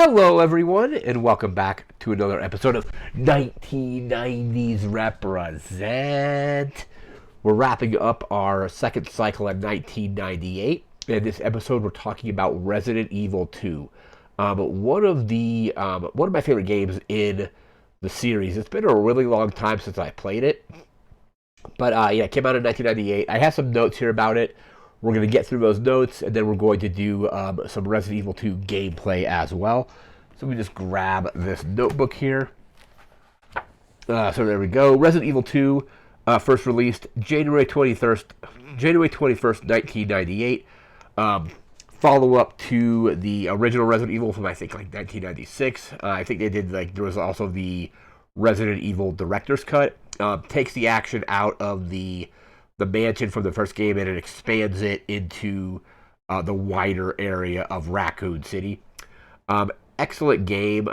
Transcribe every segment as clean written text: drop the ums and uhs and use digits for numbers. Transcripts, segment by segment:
Hello, everyone, and welcome back to another episode of 1990's Represent. We're wrapping up our second cycle at 1998. In this episode, we're talking about Resident Evil 2. One of my favorite games in the series. It's been a really long time since I played it, but yeah, it came out in 1998. I have some notes here about it. We're going to get through those notes, and then we're going to do some Resident Evil 2 gameplay as well. So we just grab this notebook here. So there we go. Resident Evil 2, first released January 21st, 1998. Follow up to the original Resident Evil from I think like 1996. I think they did there was also the Resident Evil director's cut. Takes the action out of the mansion from the first game and it expands it into the wider area of Raccoon City. Excellent game.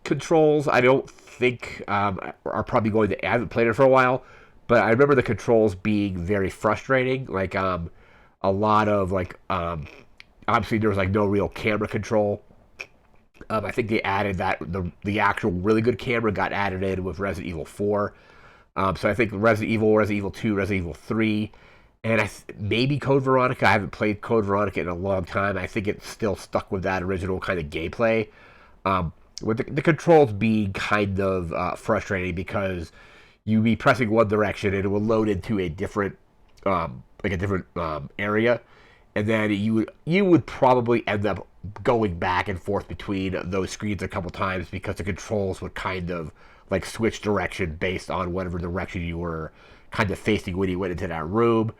Controls, I don't think are probably going to. I haven't played it for a while, but I remember the controls being very frustrating. A lot of obviously there was no real camera control. I think they added that the actual really good camera got added in with Resident Evil 4. So I think Resident Evil 2, Resident Evil 3, and maybe Code Veronica. I haven't played Code Veronica in a long time. I think it's still stuck with that original kind of gameplay. With the controls being kind of frustrating because you be pressing one direction and it will load into a different area, and then you would probably end up going back and forth between those screens a couple times because the controls would kind of switch direction based on whatever direction you were kind of facing when you went into that room.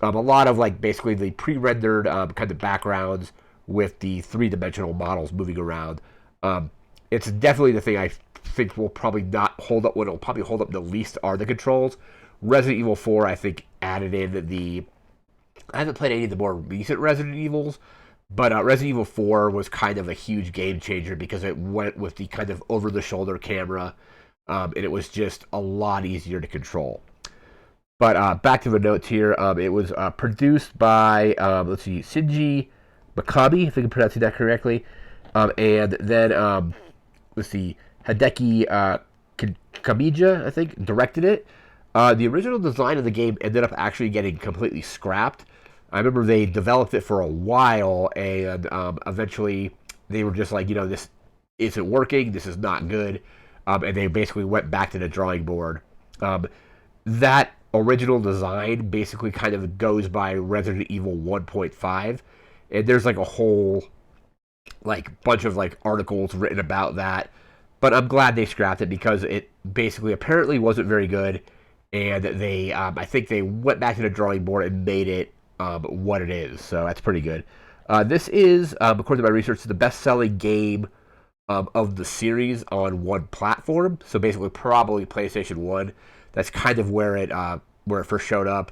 A lot of basically the pre-rendered kind of backgrounds with the three-dimensional models moving around. It's definitely the thing I think will probably not hold up. What will probably hold up the least are the controls. Resident Evil 4, I think, added in the. I haven't played any of the more recent Resident Evils, but Resident Evil 4 was kind of a huge game changer because it went with the kind of over-the-shoulder camera. And it was just a lot easier to control. But back to the notes here. It was produced by, Shinji Mikami, if I'm pronouncing that correctly. And then, Hideki Kamiya, I think, directed it. The original design of the game ended up actually getting completely scrapped. I remember they developed it for a while, and eventually they were just this isn't working, this is not good. And they basically went back to the drawing board. That original design basically kind of goes by Resident Evil 1.5, and there's a whole bunch of articles written about that. But I'm glad they scrapped it because it basically apparently wasn't very good, and they I think they went back to the drawing board and made it what it is. So that's pretty good. This is, according to my research, the best-selling game of the series on one platform. So basically probably PlayStation 1. That's kind of where it first showed up.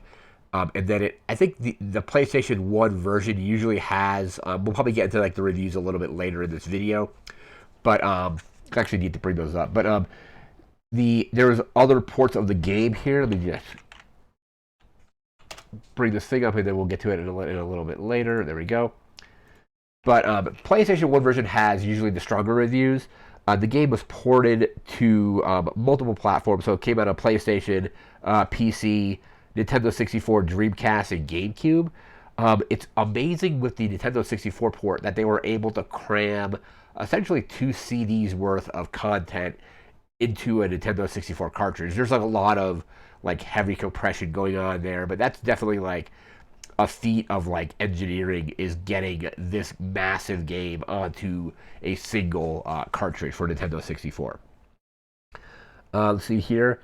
And then I think the PlayStation 1 version usually has, we'll probably get into the reviews a little bit later in this video. But I actually need to bring those up. But there's other ports of the game here. Let me just bring this thing up and then we'll get to it in a little bit later. There we go. But PlayStation 1 version has usually the stronger reviews. The game was ported to multiple platforms, so it came out on PlayStation, PC, Nintendo 64, Dreamcast, and GameCube. It's amazing with the Nintendo 64 port that they were able to cram essentially 2 CDs worth of content into a Nintendo 64 cartridge. There's a lot of heavy compression going on there, but that's definitely a feat of engineering is getting this massive game onto a single cartridge for Nintendo 64. Let's see here.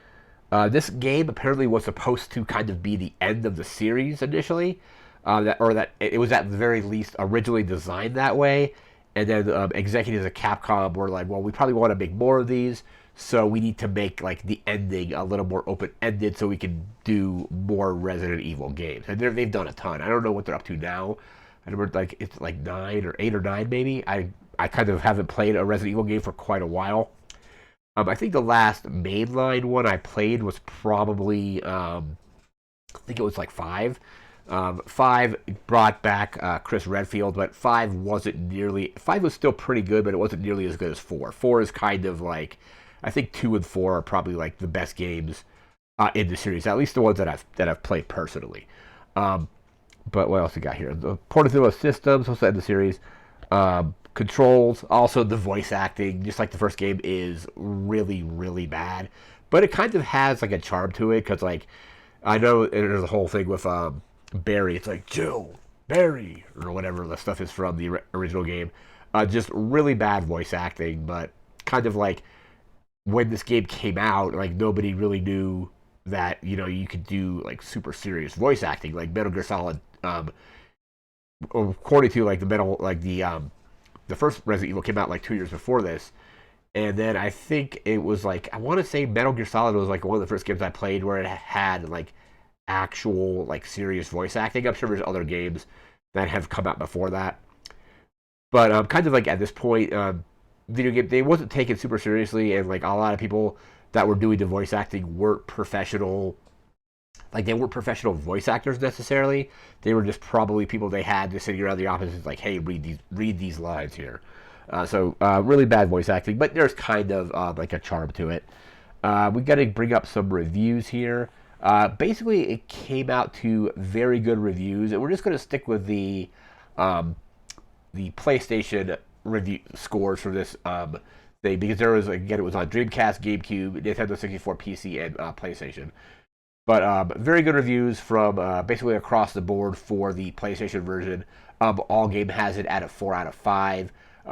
This game apparently was supposed to kind of be the end of the series initially, that it was at the very least originally designed that way, and then executives at Capcom were well, we probably want to make more of these, so we need to make the ending a little more open-ended so we can do more Resident Evil games. And they've done a ton. I don't know what they're up to now. I remember it's 9 or 8 or 9 maybe. I kind of haven't played a Resident Evil game for quite a while. I think the last mainline one I played was probably I think it was 5. Five brought back Chris Redfield, but five wasn't nearly. Five was still pretty good, but it wasn't nearly as good as four. Four is kind of like, I think two and four are probably like the best games in the series, at least the ones that I've played personally. Um, but what else we got here? The ported through systems, also in the series. Controls, also the voice acting, just like the first game, is really, really bad. But it kind of has like a charm to it, because like, I know there's a whole thing with Barry. It's like, Jill, Barry, or whatever the stuff is from the original game. Just really bad voice acting, but kind of like when this game came out, like nobody really knew that you could do like super serious voice acting, like Metal Gear Solid. According to like the first Resident Evil came out like 2 years before this, and then I think it was like, I want to say Metal Gear Solid was like one of the first games I played where it had like actual like serious voice acting. I'm sure there's other games that have come out before that, but kind of like at this point, video game they wasn't taken super seriously, and like a lot of people that were doing the voice acting weren't professional. Like they weren't professional voice actors necessarily. They were just probably people they had just sitting around the office, like, hey, read these lines here. So really bad voice acting, but there's kind of like a charm to it. We got to bring up some reviews here. Basically, it came out to very good reviews, and we're just going to stick with the PlayStation review scores for this thing, because there was, again, it was on Dreamcast, GameCube, Nintendo 64, PC, and PlayStation. But very good reviews from basically across the board for the PlayStation version. All Game has it at a 4 out of 5.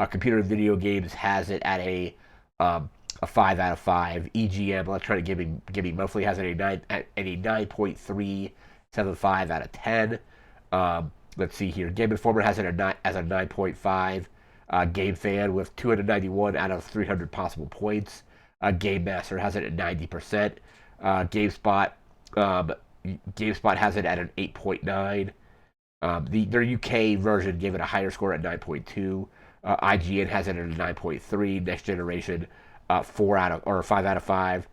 Computer and Video Games has it at a 5 out of 5. EGM, Electronic Gaming Monthly, has it at a 9.375 out of 10. Let's see here. Game Informer has it as a 9.5. Game Fan with 291 out of 300 possible points. Game Master has it at 90%. GameSpot has it at an 8.9. Their UK version gave it a higher score at 9.2. IGN has it at a 9.3. Next Generation, 5 out of 5.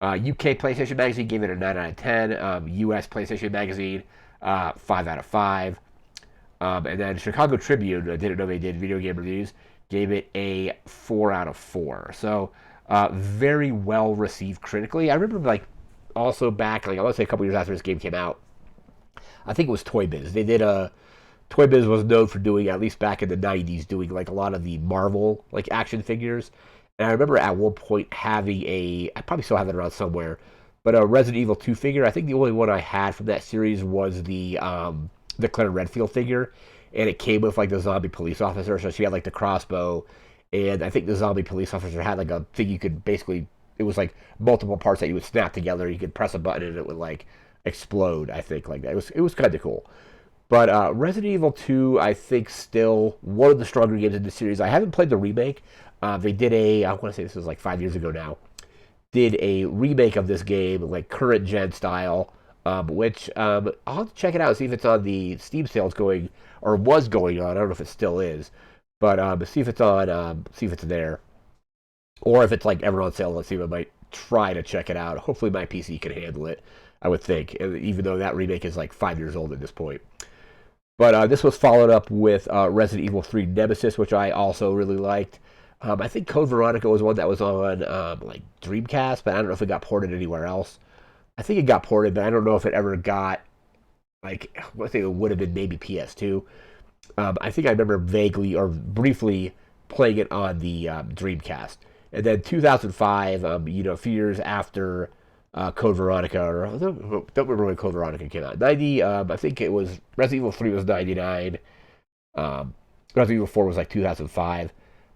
UK PlayStation Magazine gave it a 9 out of 10. US PlayStation Magazine, 5 out of 5. And then Chicago Tribune, I didn't know they did video game reviews, gave it a 4 out of 4. So very well received critically. I remember like also back, like I want to say a couple years after this game came out, I think it was Toy Biz. They did Toy Biz was known for doing, at least back in the 90s, doing like a lot of the Marvel like action figures. And I remember at one point having I probably still have it around somewhere, but a Resident Evil 2 figure. I think the only one I had from that series was the Claire Redfield figure, and it came with like the zombie police officer. So she had like the crossbow, and I think the zombie police officer had like a thing you could basically, it was like multiple parts that you would snap together. You could press a button and it would like explode. I think like that. It was kind of cool. But Resident Evil 2, I think, still one of the stronger games in the series. I haven't played the remake. They did I want to say this was like 5 years ago now, did a remake of this game, like current gen style, which I'll have to check it out and see if it's on the Steam sales going, or was going on. I don't know if it still is, but see if it's on, see if it's there, or if it's like ever on sale. Let's see if I might try to check it out. Hopefully my PC can handle it, I would think, even though that remake is like 5 years old at this point. But this was followed up with Resident Evil 3 Nemesis, which I also really liked. I think Code Veronica was one that was on like Dreamcast, but I don't know if it got ported anywhere else. I think it got ported, but I don't know if it ever got, like, I think it would have been maybe PS2. I think I remember vaguely or briefly playing it on the Dreamcast. And then 2005, a few years after Code Veronica, or I don't remember when Code Veronica came out. 90, I think it was, Resident Evil 3 was 99. Resident Evil 4 was like 2005.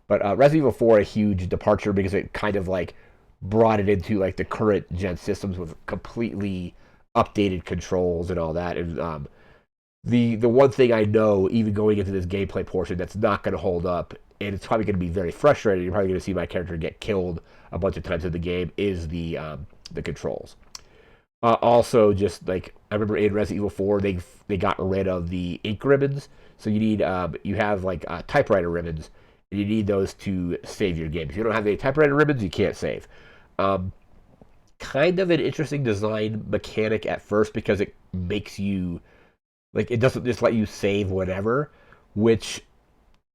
But Resident Evil 4, a huge departure because it kind of like brought it into like the current gen systems with completely updated controls and all that. And the one thing I know, even going into this gameplay portion, that's not going to hold up, and it's probably going to be very frustrating. You're probably going to see my character get killed a bunch of times in the game, is the controls. Also, just like I remember in Resident Evil 4, they got rid of the ink ribbons, so you have like typewriter ribbons. You need those to save your game. If you don't have any typewriter ribbons, you can't save. Kind of an interesting design mechanic at first because it makes you Like, it doesn't just let you save whatever, which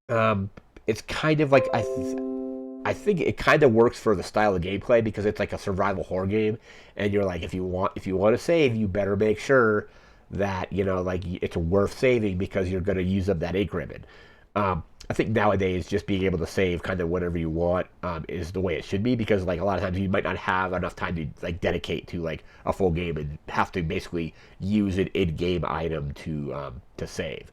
it's kind of like I think it kind of works for the style of gameplay because it's like a survival horror game, and you're like, if you want to save, you better make sure that like it's worth saving because you're going to use up that ink ribbon. I think nowadays just being able to save kind of whatever you want is the way it should be, because like a lot of times you might not have enough time to like dedicate to like a full game and have to basically use an in-game item to save.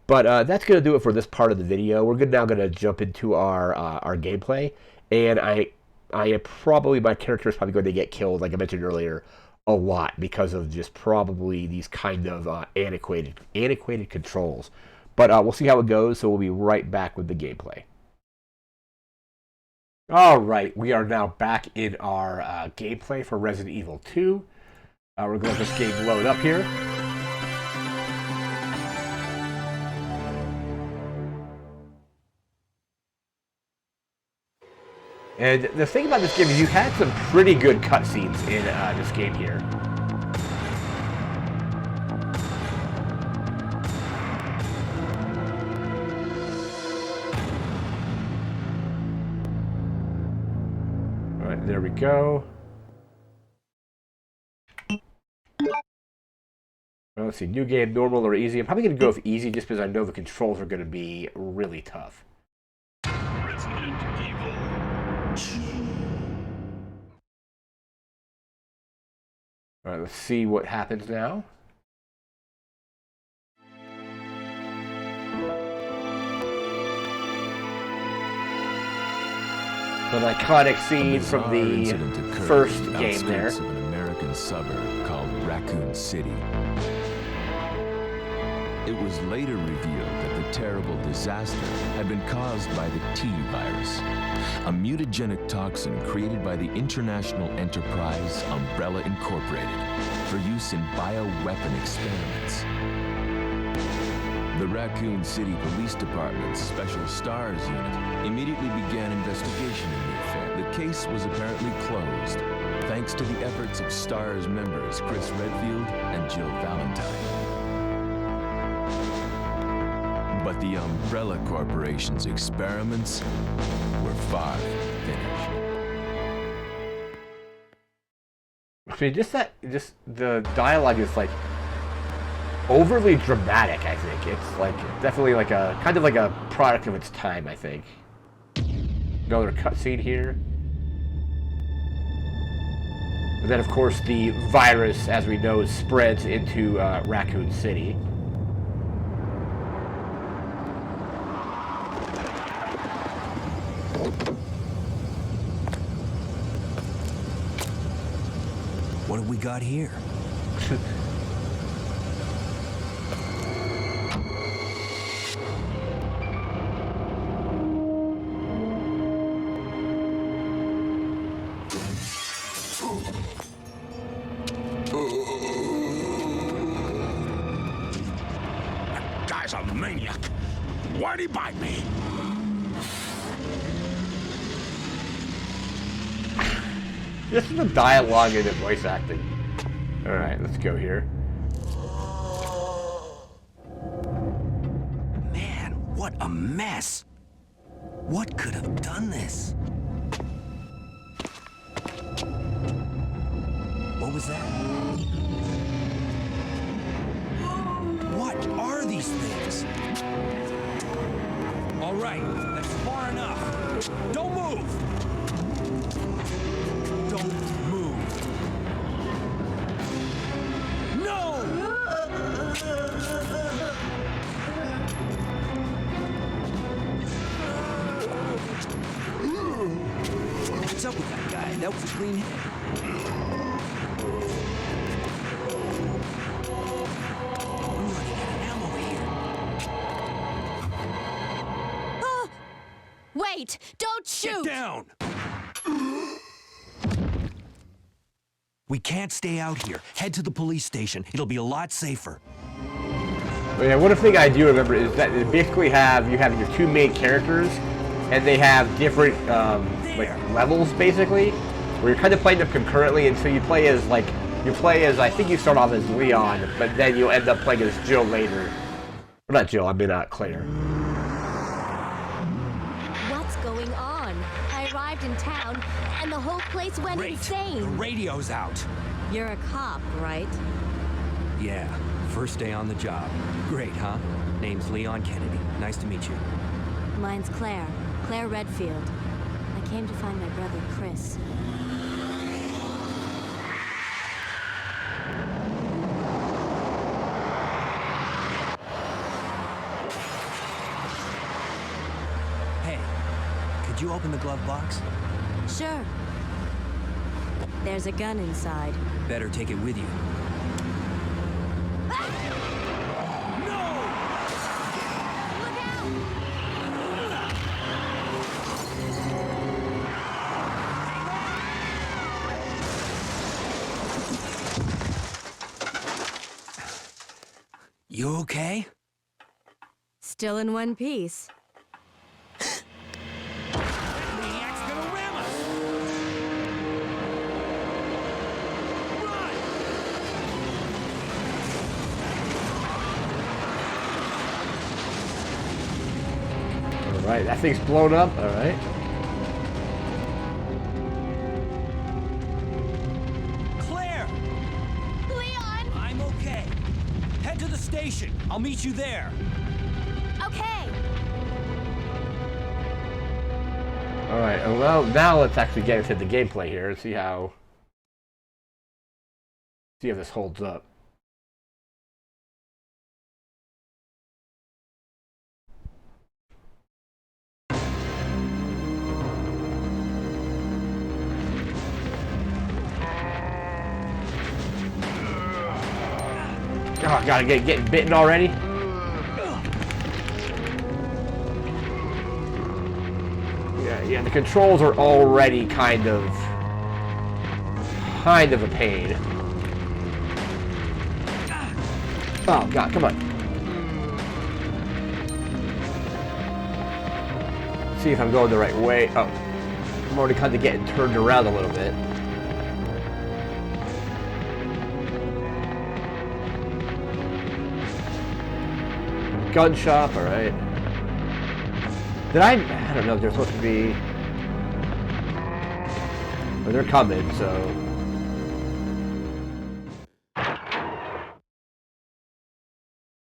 But that's going to do it for this part of the video. We're now going to jump into our gameplay, and I am probably, my character is probably going to get killed, like I mentioned earlier, a lot because of just probably these kind of antiquated controls. But we'll see how it goes, so we'll be right back with the gameplay. All right, we are now back in our gameplay for Resident Evil 2. We're going to let this game load up here. And the thing about this game is you had some pretty good cutscenes in this game here. All right, there we go. Well, let's see, new game, normal or easy. I'm probably going to go with easy just because I know the controls are going to be really tough. Resident Evil. All right, let's see what happens now. An iconic scene from the first game there. Of an American suburb called Raccoon City. It was later revealed that the terrible disaster had been caused by the T virus, a mutagenic toxin created by the international enterprise Umbrella Incorporated for use in bioweapon experiments. The Raccoon City Police Department's Special Stars Unit immediately began investigation in the affair. The case was apparently closed, thanks to the efforts of STARS members Chris Redfield and Jill Valentine. But the Umbrella Corporation's experiments were far from finished. See, just the dialogue is like overly dramatic, I think. It's like definitely like a kind of like a product of its time, I think. Another cutscene here. And then of course the virus, as we know, spreads into Raccoon City. What have we got here? That guy's a maniac. Why'd he bite me? This is the dialogue and the voice acting. Alright, let's go here. Man, what a mess! What could have done this? What was that? What are these things? All right, that's far enough. Don't move! Don't move. No! What's up with that guy? That was a clean hit. I'm running out of ammo here. Wait! Don't shoot! Get down! We can't stay out here. Head to the police station. It'll be a lot safer. But yeah, one thing I do remember is that you basically have your two main characters, and they have different like levels basically, where you're kind of playing them concurrently, and so you play as like You play as, I think you start off as Leon, but then you end up playing as Jill later. Or not Jill, I mean Claire. What's going on? I arrived in town, and the whole place went Great. insane. The radio's out. You're a cop, right? Yeah, first day on the job. Great, huh? Name's Leon Kennedy. Nice to meet you. Mine's Claire. Claire Redfield. I came to find my brother, Chris. Hey, could you open the glove box? Sure. There's a gun inside. Better take it with you. Look out! You okay? Still in one piece. Maniac's gonna ram us! Run! Alright, that thing's blown up. Alright. Claire! Leon! I'm okay. Head to the station. I'll meet you there. Okay. Alright, well, now let's actually get into the gameplay here and see how... See if this holds up. Oh, gotta getting bitten already? Yeah, the controls are already kind of a pain. Oh god, come on. See if I'm going the right way. Oh, I'm already kind of getting turned around a little bit. Gun shop, alright. I don't know if they're supposed to be... Well, they're coming, so...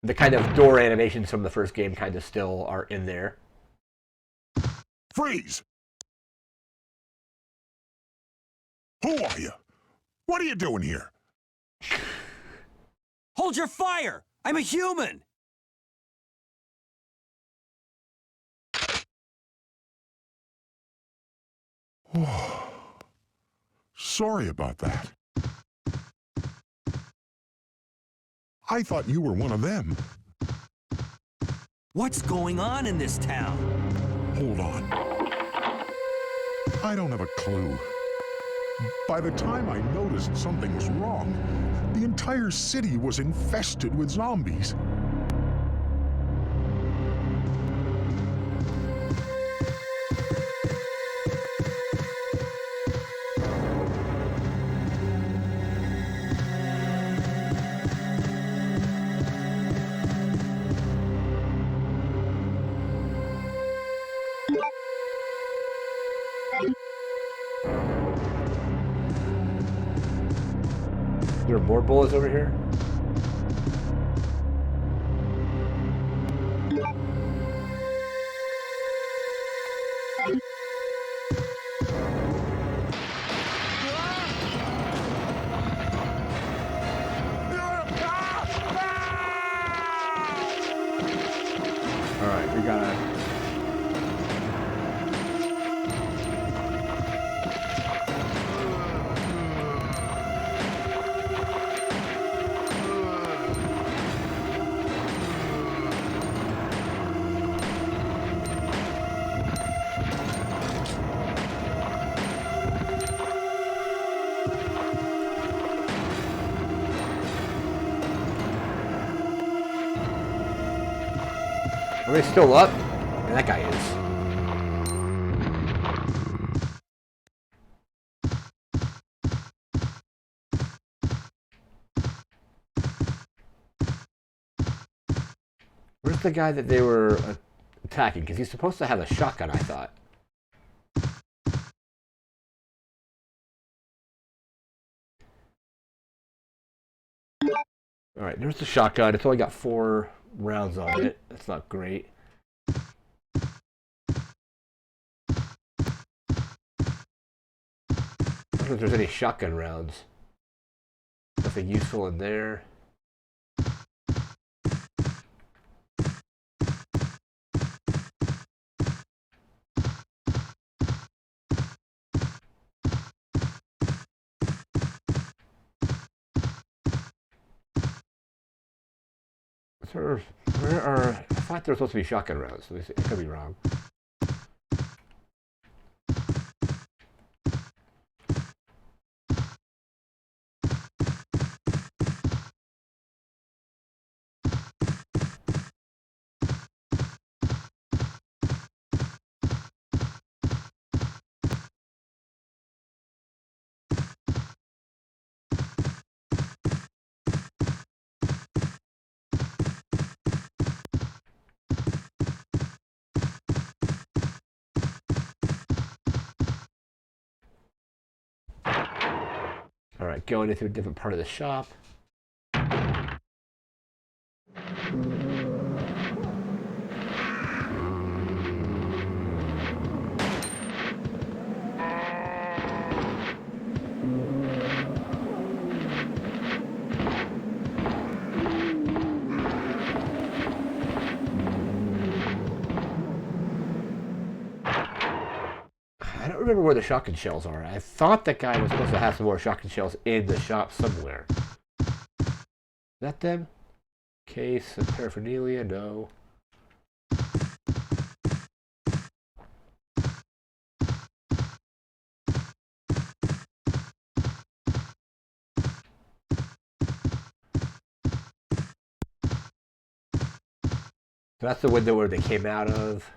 The kind of door animations from the first game kind of still are in there. Freeze! Who are you? What are you doing here? Hold your fire! I'm a human! Sorry about that. I thought you were one of them. What's going on in this town? Hold on. I don't have a clue. By the time I noticed something was wrong, the entire city was infested with zombies. There are more bullets over here? Alright, we gotta... Are they still up? And that guy is. the guy that they were attacking? Because he's supposed to have a shotgun, I thought. Alright, there's the shotgun. It's only got 4 rounds on it. That's not great. I don't know if there's any shotgun rounds. Nothing useful in there. Where are... I thought there were supposed to be shotgun rounds. Let me see. I could be wrong. Alright, going into a different part of the shop. I don't remember where the shotgun shells are. I thought that guy was supposed to have some more shotgun shells in the shop somewhere. Is that them? Case of paraphernalia? No. So that's the window where they came out of.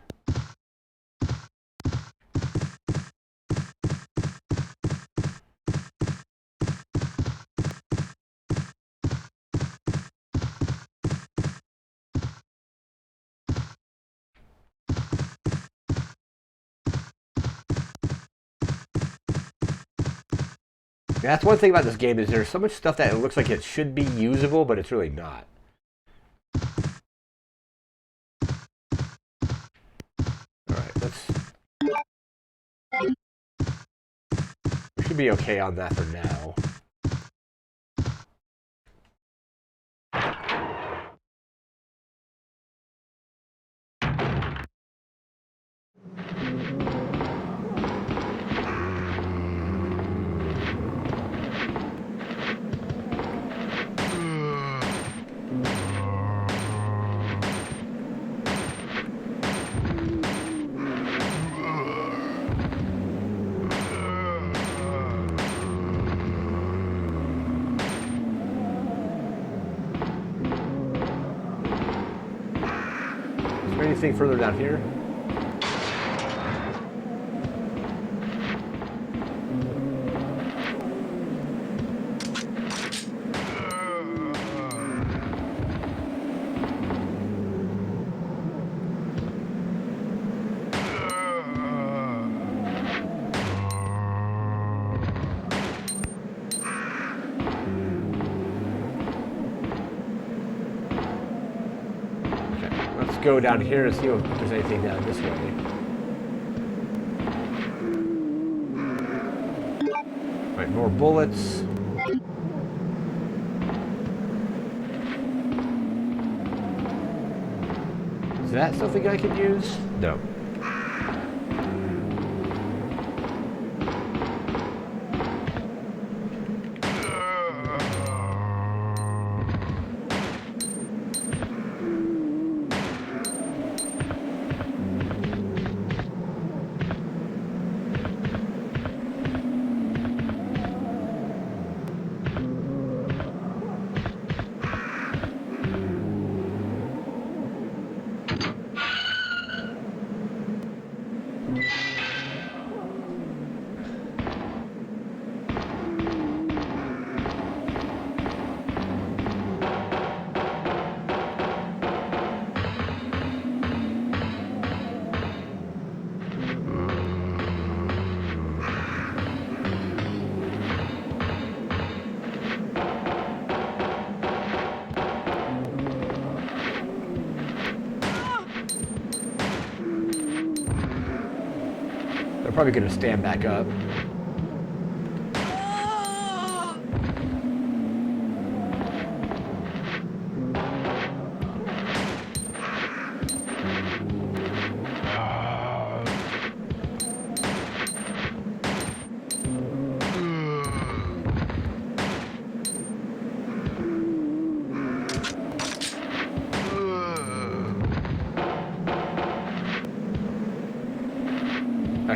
That's one thing about this game is there's so much stuff that it looks like it should be usable, but it's really not. Alright, let's... We should be okay on that for now. Anything further down here? Go down here and see if there's anything down this way. Right, more bullets. Is that something I can use? No. They're probably going to stand back up.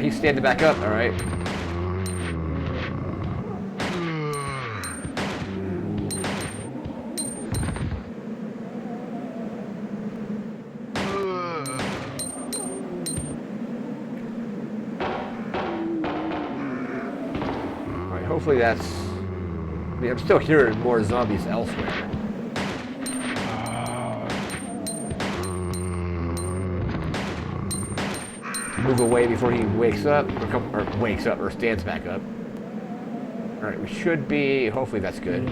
He's standing back up, all right. All right, hopefully that's... I mean, I'm still hearing more zombies elsewhere. Move away before he wakes up, or stands back up. All right, we should be. Hopefully, that's good.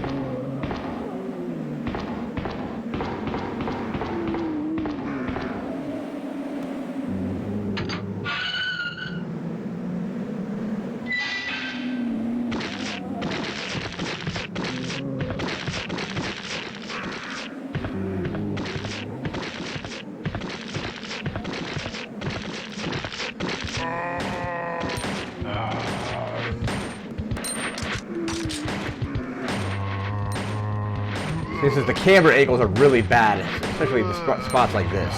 This is the camera angles are really bad, especially in spots like this.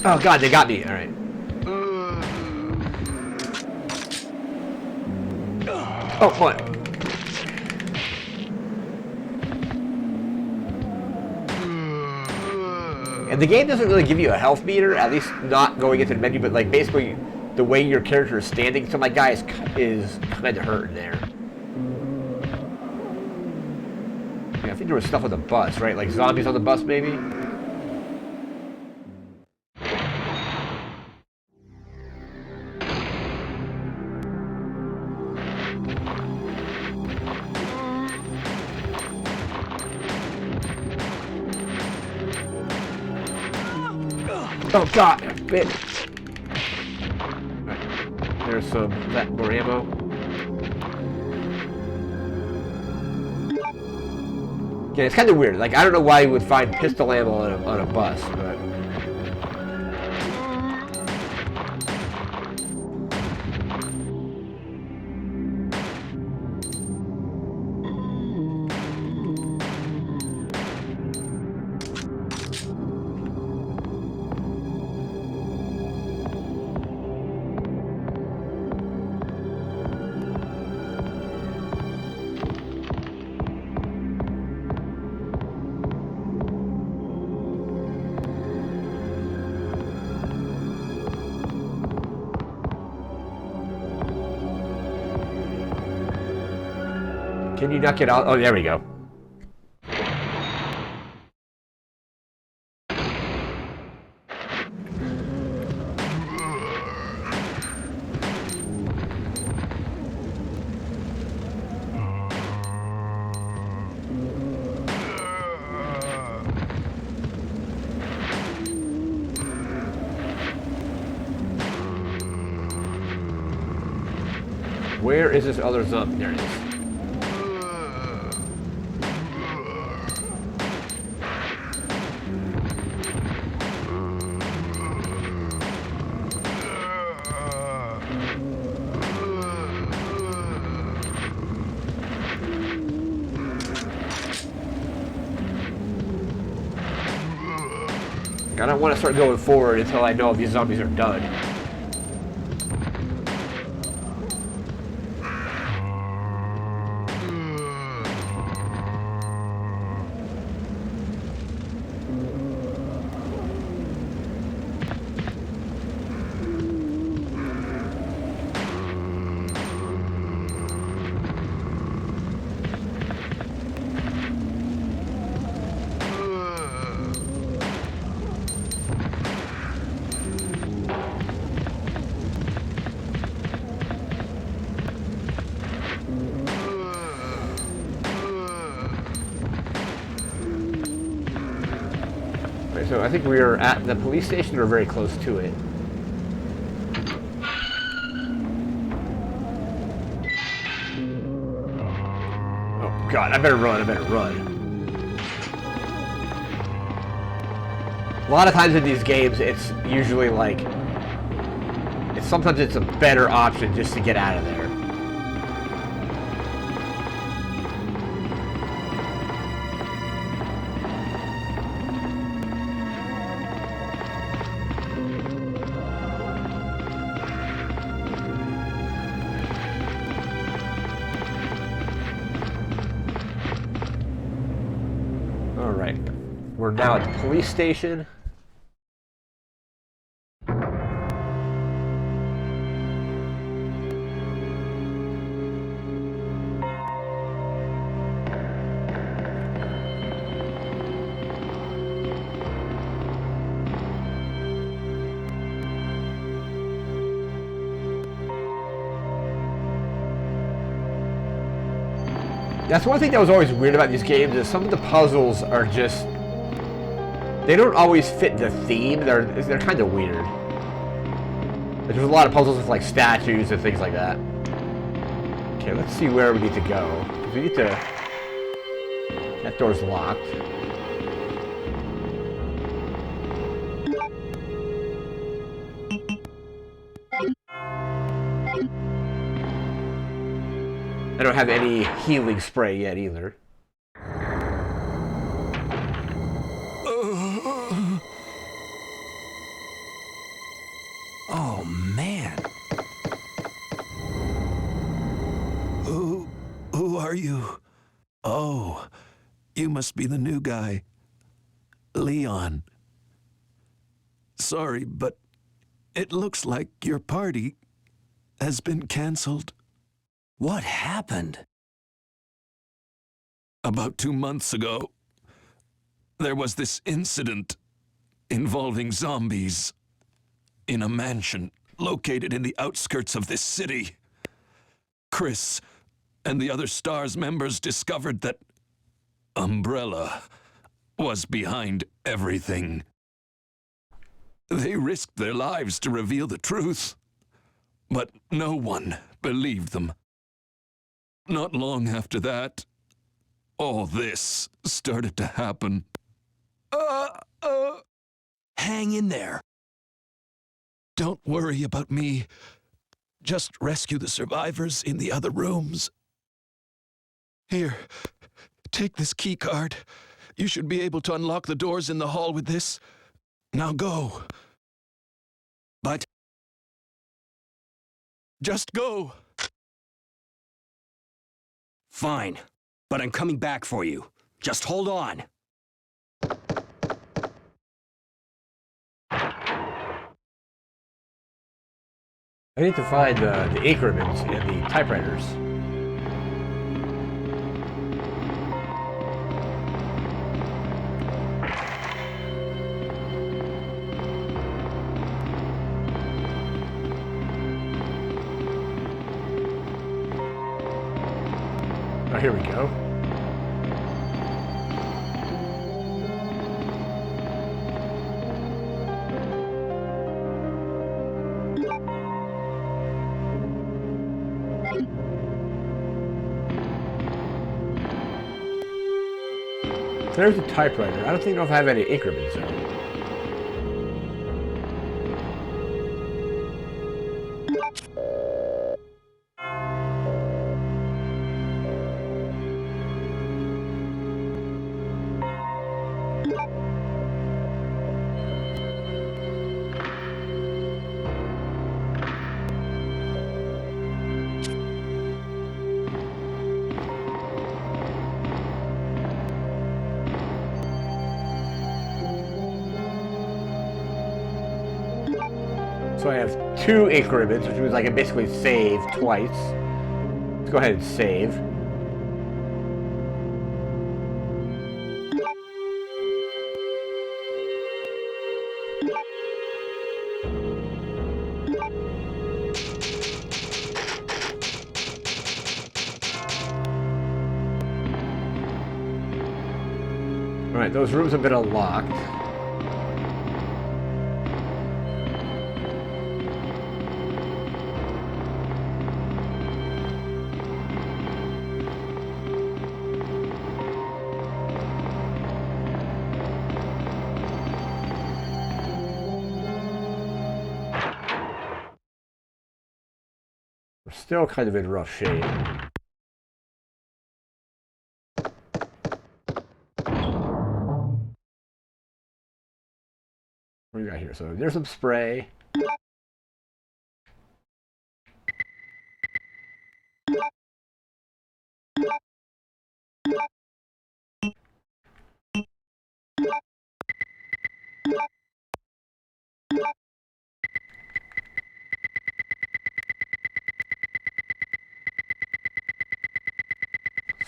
Oh god, they got me. All right. Oh, come on. And the game doesn't really give you a health meter, at least not going into the menu, but like basically the way your character is standing. So my guy is kind of hurting there. Yeah, I think there was stuff on the bus, right? Like zombies on the bus, maybe? Oh god, a bit. Right. There's some more ammo. Yeah, it's kind of weird. Like, I don't know why you would find pistol ammo on a bus, but... Can you not get out? Oh, there we go. Where is this other zombie? There it is. I don't want to start going forward until I know these zombies are done. So I think we're at the police station or very close to it. Oh god, I better run, I better run. A lot of times in these games, it's usually like, sometimes it's a better option just to get out of there. All right, we're now at the police station. That's one thing that was always weird about these games is some of the puzzles are just, they don't always fit the theme. They're kind of weird. There's a lot of puzzles with like statues and things like that. Okay, let's see where we need to go. We need to, that door's locked. I don't have any healing spray yet either. Oh, man. Who are you? Oh, you must be the new guy. Leon. Sorry, but it looks like your party has been canceled. What happened? About 2 months ago, there was this incident involving zombies in a mansion located in the outskirts of this city. Chris and the other STARS members discovered that Umbrella was behind everything. They risked their lives to reveal the truth, but no one believed them. Not long after that, all this started to happen. Hang in there. Don't worry about me. Just rescue the survivors in the other rooms. Here, take this key card. You should be able to unlock the doors in the hall with this. Now go. But just go. Fine, but I'm coming back for you. Just hold on. I need to find the ink ribbons and the typewriters. Oh, here we go. There's a typewriter. I don't think I have any ink ribbons though. So I have 2 ink ribbons, which means I can basically save twice. Let's go ahead and save. Alright, those rooms have been unlocked. We're still kind of in rough shape. What do we got here? So there's some spray.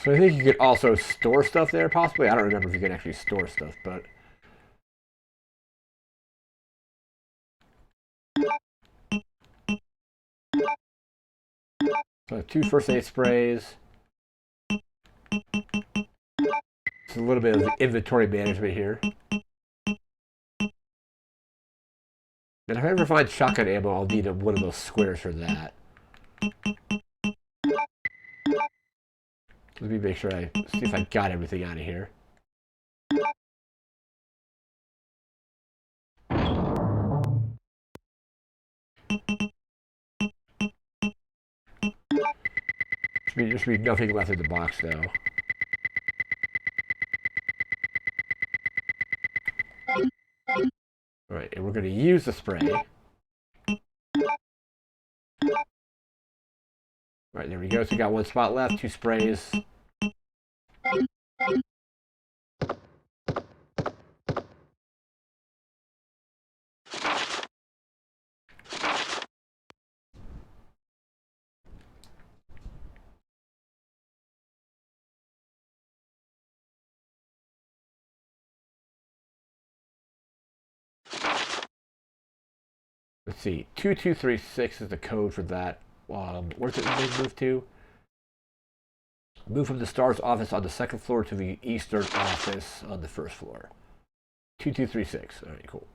So I think you could also store stuff there, possibly. I don't remember if you can actually store stuff, but... So 2 first aid sprays. It's a little bit of inventory management here. And if I ever find shotgun ammo, I'll need one of those squares for that. Let me make sure I see if I got everything out of here. There should be nothing left in the box, though. Alright, and we're going to use the spray. Alright, there we go. So we got 1 spot left, 2 sprays. Let's see, 2236 is the code for that. Where's it move to? Move from the STARS office on the 2nd floor to the Eastern office on the 1st floor. 2236. All right, cool.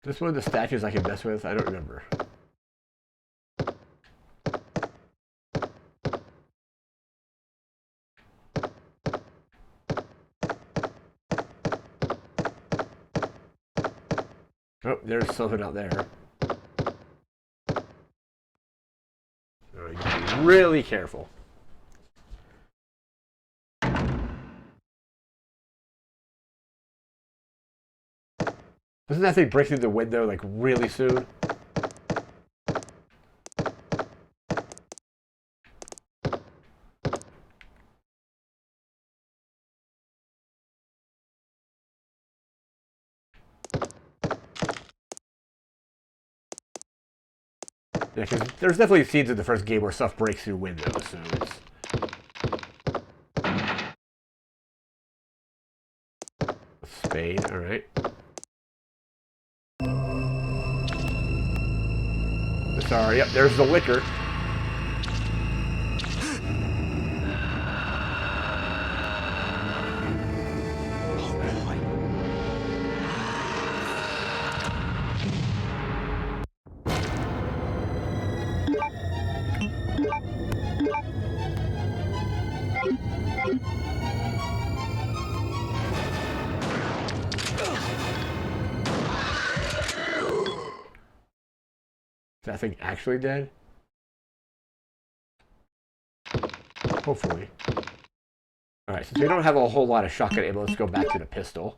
This one of the statues I can mess with? I don't remember. Oh, there's something out there. Oh, you gotta be really careful. Doesn't that thing break through the window like really soon? Yeah, because there's definitely scenes in the first game where stuff breaks through windows, so it's... Spade, alright. Sorry, yep, there's the liquor. Is that thing actually dead? Hopefully. Alright, since we don't have a whole lot of shotgun ammo, let's go back to the pistol.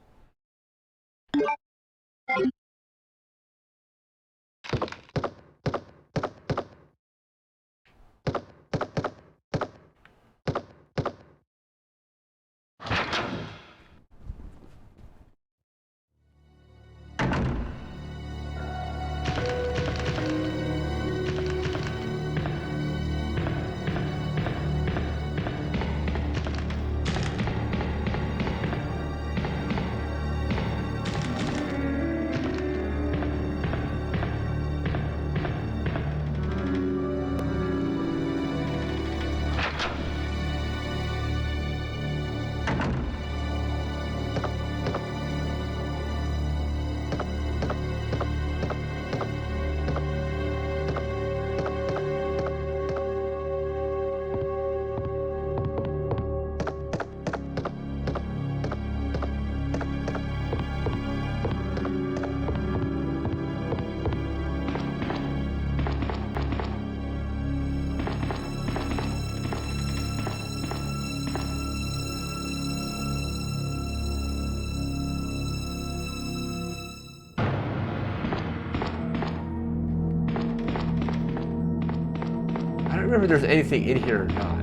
remember if there's anything in here or not.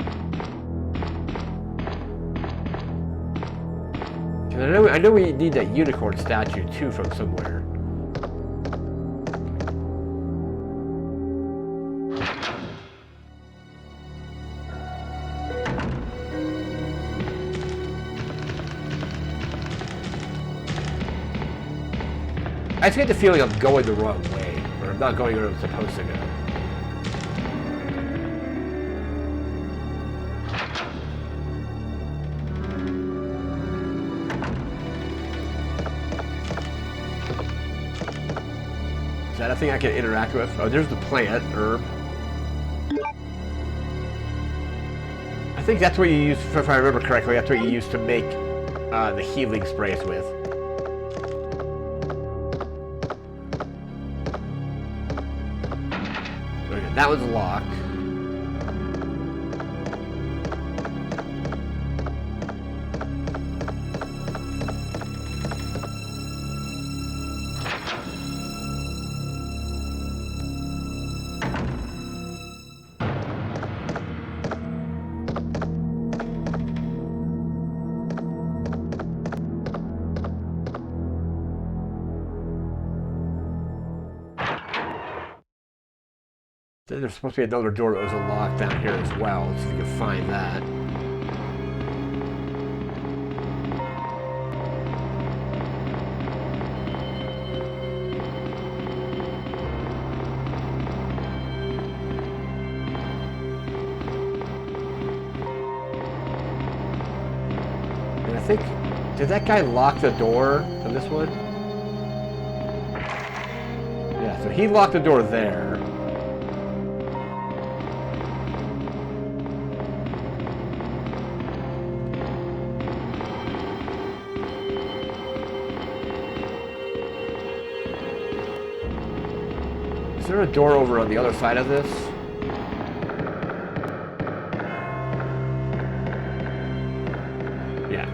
'Cause I know we need that unicorn statue too from somewhere. I just get the feeling I'm going the wrong way, or I'm not going where I'm supposed to go. Is that a thing I can interact with? Oh, there's the plant, herb. I think that's what you use, if I remember correctly, that's what you use to make the healing sprays with. Okay, that one's locked. Then there's supposed to be another door that was unlocked down here as well. Let's see if we can find that. And I think, did that guy lock the door to this one? Yeah, so he locked the door there. Is there a door over on the other side of this? Yeah.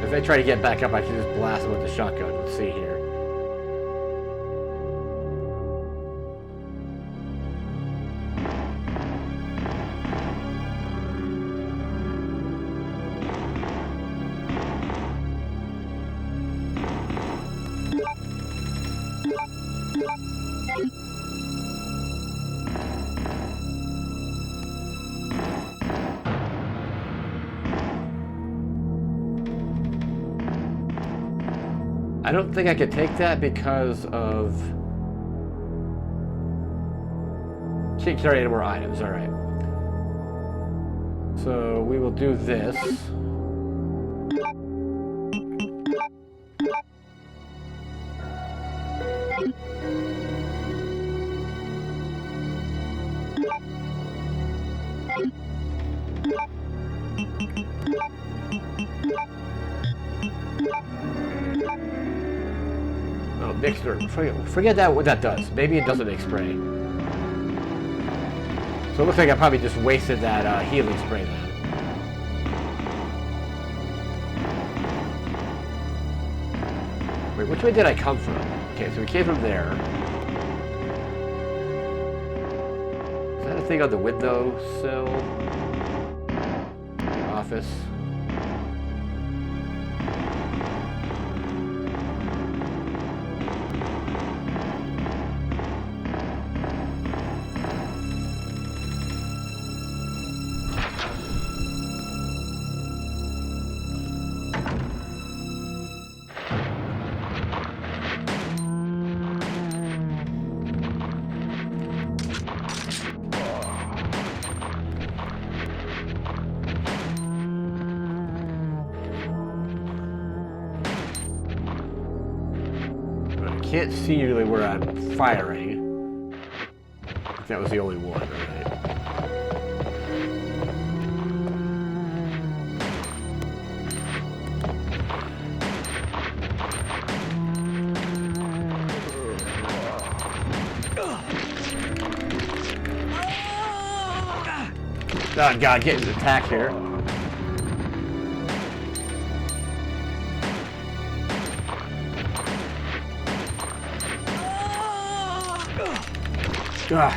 If I try to get back up, I can just blast him with the shotgun. Let's see here. I don't think I could take that because of... Can't carry any more items, alright. So we will do this. Oh, mixer. Forget that what that does. Maybe it doesn't make spray. So it looks like I probably just wasted that healing spray then. Wait, which way did I come from? Okay, so we came from there. Is that a thing on the windowsill? The office? can't see really where I'm firing. I think that was the only one, right? Oh god, getting attacked here. God.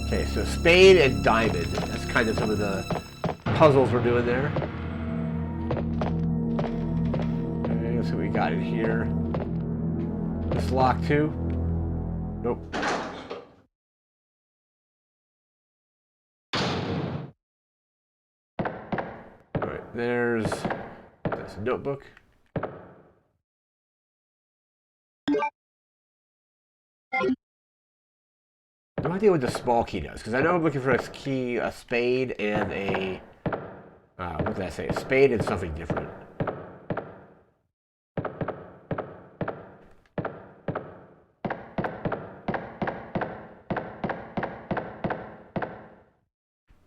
Okay, so spade and diamond. That's kind of some of the puzzles we're doing there. Okay, let's see what we got in here. This lock too? Nope. Alright, that's a notebook. No idea what the small key does, because I know I'm looking for a key, a spade, and a... what did I say? A spade and something different.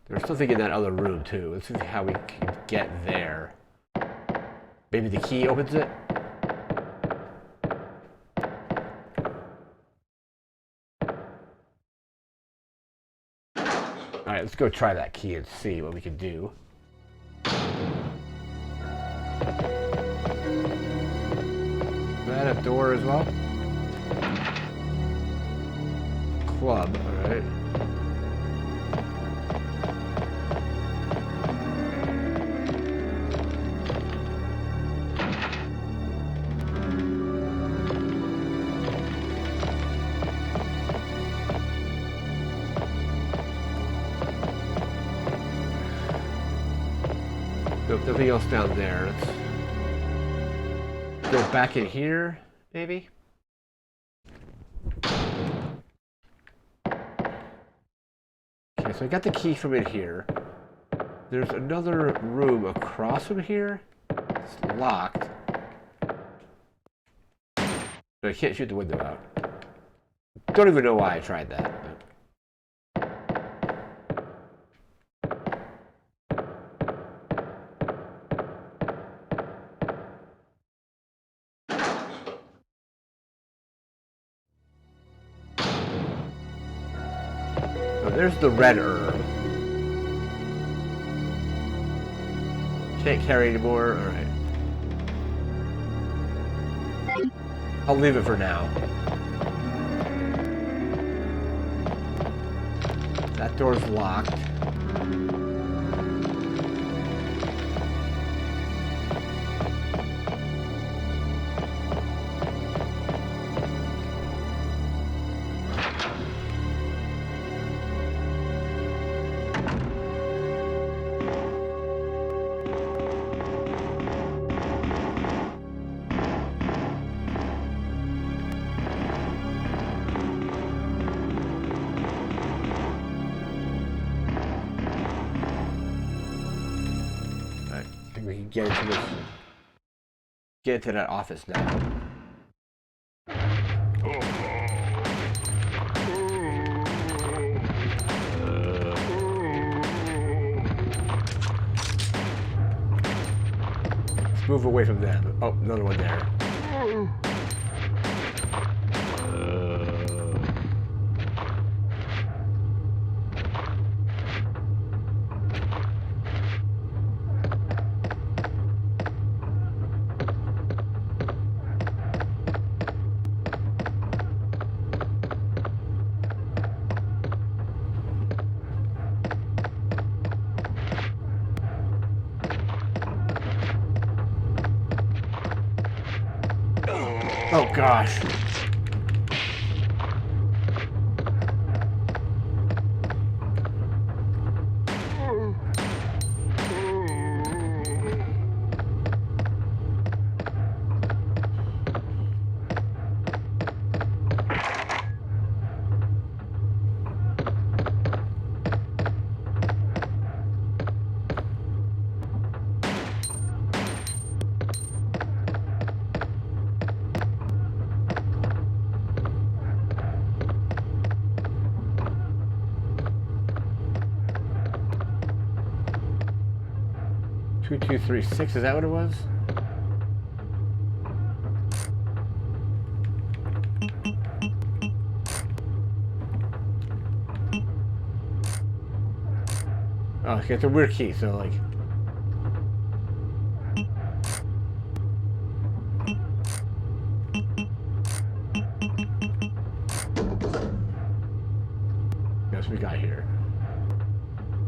There's something in that other room, too. Let's see how we can get there. Maybe the key opens it? Alright, let's go try that key and see what we can do. Is that a door as well? Club, alright. Nope, nothing else down there. Let's go back in here, maybe? Okay, so I got the key from in here. There's another room across from here. It's locked. But I can't shoot the window out. Don't even know why I tried that. There's the red herb. Can't carry anymore. Alright. I'll leave it for now. That door's locked. We can get into this. Get into that office now. Let's move away from them. Oh, another one there. Oh gosh. 2236, is that what it was? Oh, okay, it's a weird key, so like... What we got here?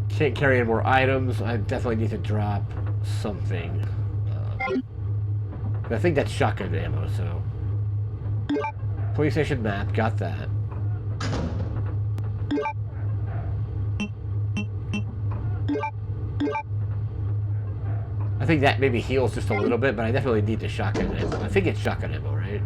Can't carry any more items. I definitely need to drop something. I think that's shotgun ammo, so... Police station map, got that. I think that maybe heals just a little bit, but I definitely need the shotgun ammo. I think it's shotgun ammo, right?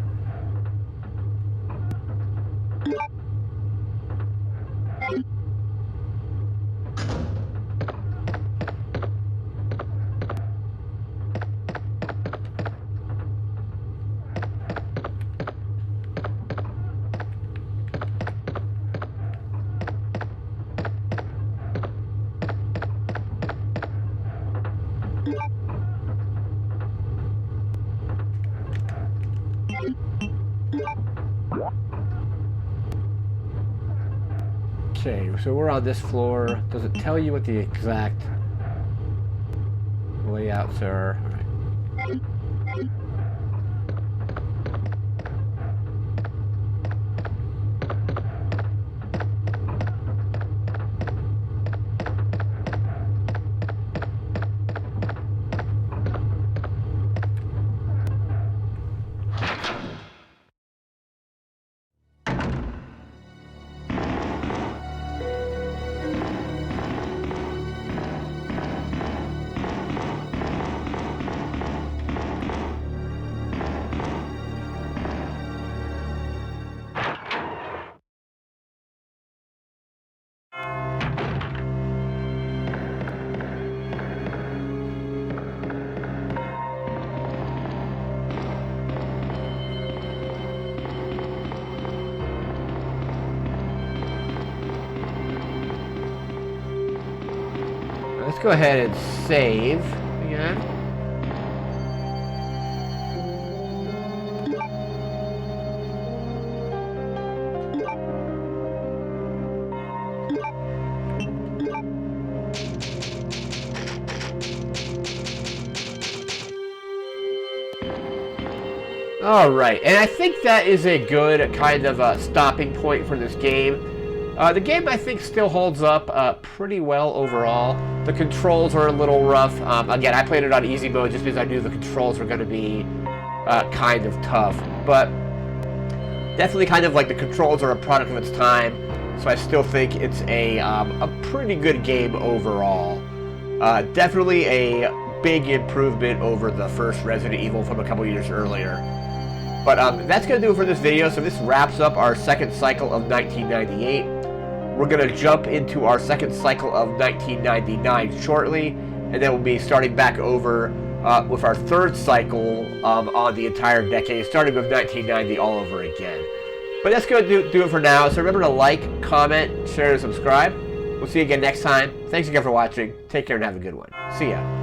Okay, so we're on this floor. Does it tell you what the exact layouts are? All right. Let's go ahead and save again. All right, and I think that is a good kind of a stopping point for this game. The game, I think, still holds up pretty well overall. The controls are a little rough. Again, I played it on easy mode just because I knew the controls were going to be kind of tough. But definitely kind of like the controls are a product of its time. So I still think it's a pretty good game overall. Definitely a big improvement over the first Resident Evil from a couple years earlier. But that's going to do it for this video. So this wraps up our second cycle of 1998. We're going to jump into our second cycle of 1999 shortly, and then we'll be starting back over with our third cycle on the entire decade, starting with 1990 all over again. But that's going to do it for now. So remember to like, comment, share, and subscribe. We'll see you again next time. Thanks again for watching. Take care and have a good one. See ya.